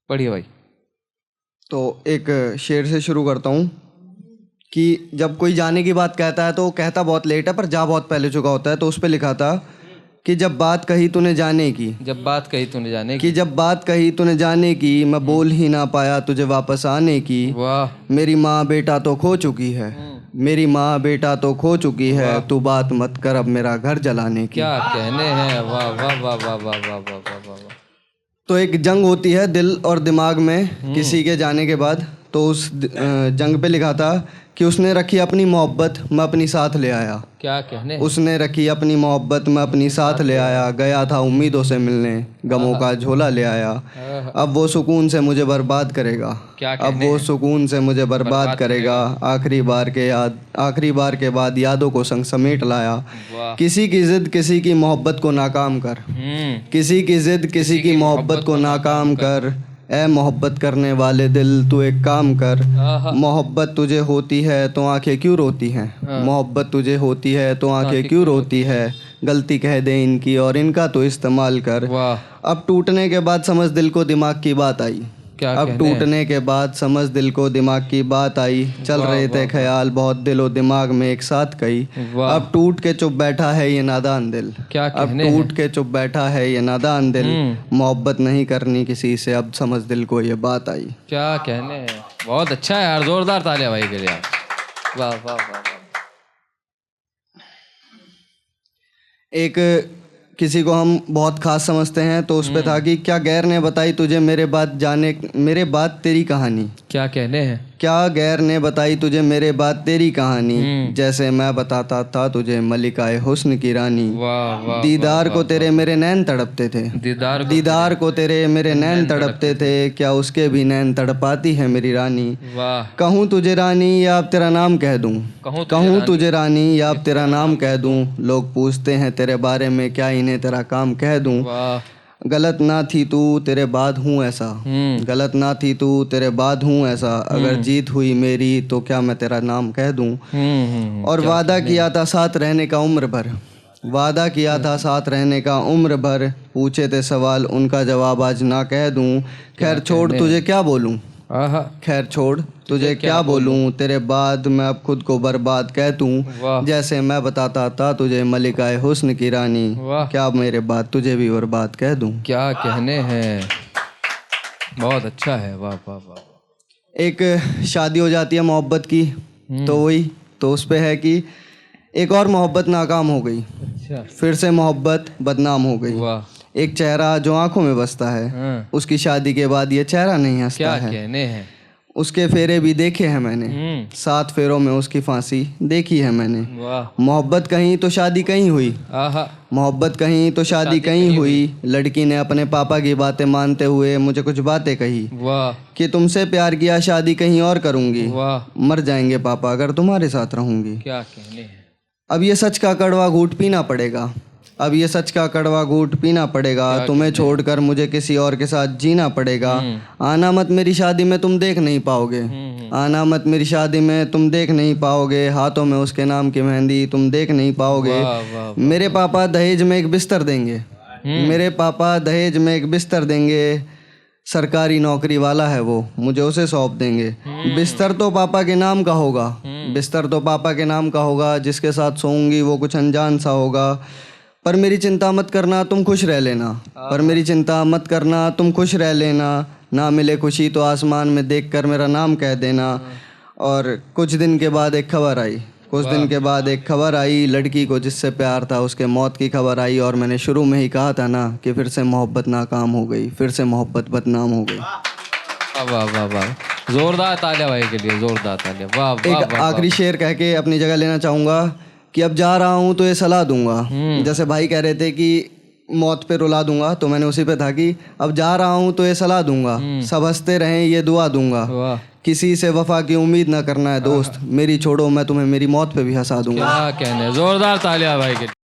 पढ़िए भाई। तो एक शेर से शुरू करता हूँ कि जब कोई जाने की बात कहता है तो कहता बहुत लेट है पर जा बहुत पहले चुका होता है। तो उस पे लिखा था कि जब बात कही तूने जाने की, जब बात कही तूने जाने कि की। जब बात कही तूने जाने की, मैं बोल ही ना पाया तुझे वापस आने की। वाह। मेरी माँ बेटा तो खो चुकी है, मेरी माँ बेटा तो खो चुकी है, तू बात मत कर अब मेरा घर जलाने की। क्या कहने हैं। वाह वाह वाह वाह वाह वाह वाह वाह वाह वाह। तो एक जंग होती है दिल और दिमाग में किसी के जाने के बाद। तो उस जंग पे लिखा था कि उसने रखी अपनी मोहब्बत मैं अपनी साथ ले आया। क्या कहने हैं। उसने रखी अपनी मोहब्बत मैं अपनी साथ ले आया। गया था उम्मीदों से मिलने, गमों का झोला ले आया। अब वो सुकून से मुझे बर्बाद करेगा, क्या अब कहने वो हैं। सुकून से मुझे बर्बाद करेगा। आखिरी बार के बाद यादों को संग समेट लाया। वाह। किसी की जिद किसी की मोहब्बत को नाकाम कर, किसी की जिद किसी की मोहब्बत को नाकाम कर। ए मोहब्बत करने वाले दिल तू एक काम कर। आहा। मोहब्बत तुझे होती है तो आंखें क्यों रोती हैं, मोहब्बत तुझे होती है तो आंखें क्यों रोती है। गलती कह दे इनकी और इनका तो इस्तेमाल कर। वाह। अब टूटने के बाद समझ दिल को दिमाग की बात आई, क्या अब कहने हैं। टूटने के बाद समझ दिल को दिमाग की बात आई। चल वाह, रहे थे वाह, ख्याल बहुत दिलो दिमाग में एक साथ कई। वाह। अब टूट के चुप बैठा है ये नादान दिल, क्या अब कहने टूट के चुप बैठा है ये नादान दिल। मोहब्बत नहीं करनी किसी से अब समझ दिल को ये बात आई। क्या कहने हैं। बहुत अच्छा है यार, जोरदार तालियां भाई के लिए यार। वाह वाह वाह वाह। एक किसी को हम बहुत खास समझते हैं तो उस पे था कि क्या गैर ने बताई तुझे मेरे बाद तेरी कहानी। क्या कहने हैं। क्या गैर ने बताई तुझे मेरे बाद तेरी कहानी, जैसे मैं बताता था तुझे मलिकाए हुस्न की रानी। वाह वाह। दीदार को तेरे मेरे नैन तड़पते थे, दीदार को तेरे मेरे नैन तड़पते थे। क्या उसके भी नैन तड़पाती है मेरी रानी। वाह। कहूँ तुझे रानी या अब तेरा नाम कह दूँ, कहूँ तुझे रानी या अब तेरा नाम कह दूँ। लोग पूछते हैं तेरे बारे में क्या इन्हें तेरा काम कह दूँ। वाह। गलत ना थी तू तेरे बाद हूँ ऐसा, गलत ना थी तू तेरे बाद हूँ ऐसा। अगर जीत हुई मेरी तो क्या मैं तेरा नाम कह दूँ। और वादा किया था साथ रहने का उम्र भर, वादा किया था साथ रहने का उम्र भर। पूछे थे सवाल उनका जवाब आज ना कह दूँ। खैर छोड़ तुझे क्या बोलूँ, आहा। खैर छोड़ तुझे क्या बोलूं। तेरे बाद मैं अब खुद को बर्बाद कह दूं, जैसे मैं बताता था तुझे मलिकाए हुस्न की रानी। क्या मेरे बाद तुझे भी बर्बाद कह दूं। क्या कहने हैं। बहुत अच्छा है। वाह वाह वाह। एक शादी हो जाती है मोहब्बत की, तो वही तो उस पे है कि एक और मोहब्बत नाकाम हो गई, अच्छा। फिर से मोहब्बत बदनाम हो गई। वाह। एक चेहरा जो आंखों में बसता है, उसकी शादी के बाद ये चेहरा नहीं हंसता क्या है। कहने हैं। उसके फेरे भी देखे हैं मैंने, 7 फेरों में उसकी फांसी देखी है मैंने। वाह। मोहब्बत कहीं तो शादी कहीं हुई, आहा। मोहब्बत कहीं तो शादी कहीं हुई। लड़की ने अपने पापा की बातें मानते हुए मुझे कुछ बातें कही वाह। कि तुमसे प्यार किया शादी कहीं और करूँगी। वाह। मर जाएंगे पापा अगर तुम्हारे साथ रहूँगी। क्या कहने हैं। अब ये सच का कड़वा घूंट पीना पड़ेगा, अब ये सच का कड़वा घूंट पीना पड़ेगा। तुम्हें छोड़कर मुझे किसी और के साथ जीना पड़ेगा। आना मत मेरी शादी में तुम देख नहीं पाओगे, आना मत मेरी शादी में तुम देख नहीं पाओगे। हाथों में उसके नाम की मेहंदी तुम देख नहीं पाओगे। मेरे पापा दहेज में एक बिस्तर देंगे, मेरे पापा दहेज में एक बिस्तर देंगे। सरकारी नौकरी वाला है वो, मुझे उसे सौंप देंगे। बिस्तर तो पापा के नाम का होगा, बिस्तर तो पापा के नाम का होगा। जिसके साथ सोऊंगी वो कुछ अनजान सा होगा। पर मेरी चिंता मत करना तुम खुश रह लेना, पर मेरी चिंता मत करना तुम खुश रह लेना। ना मिले खुशी तो आसमान में देखकर मेरा नाम कह देना। और कुछ दिन के बाद एक खबर आई, कुछ दिन के बाद एक खबर आई। लड़की को जिससे प्यार था उसके मौत की खबर आई। और मैंने शुरू में ही कहा था ना कि फिर से मोहब्बत नाकाम हो गई, फिर से मोहब्बत बदनाम हो गई। वाह वाह वाह। जोरदार तालियां भाई के लिए, जोरदार तालियां। वाह वाह। एक आखिरी शेर कह के अपनी जगह लेना चाहूँगा कि अब जा रहा हूँ तो ये सलाह दूंगा। जैसे भाई कह रहे थे कि मौत पे रुला दूंगा, तो मैंने उसी पे था कि अब जा रहा हूँ तो ये सलाह दूंगा। सब हंसते रहें ये दुआ दूंगा। किसी से वफा की उम्मीद ना करना है दोस्त, मेरी छोड़ो मैं तुम्हें मेरी मौत पे भी हंसा दूंगा। क्या कहने। जोरदार तालियां भाई के लिए।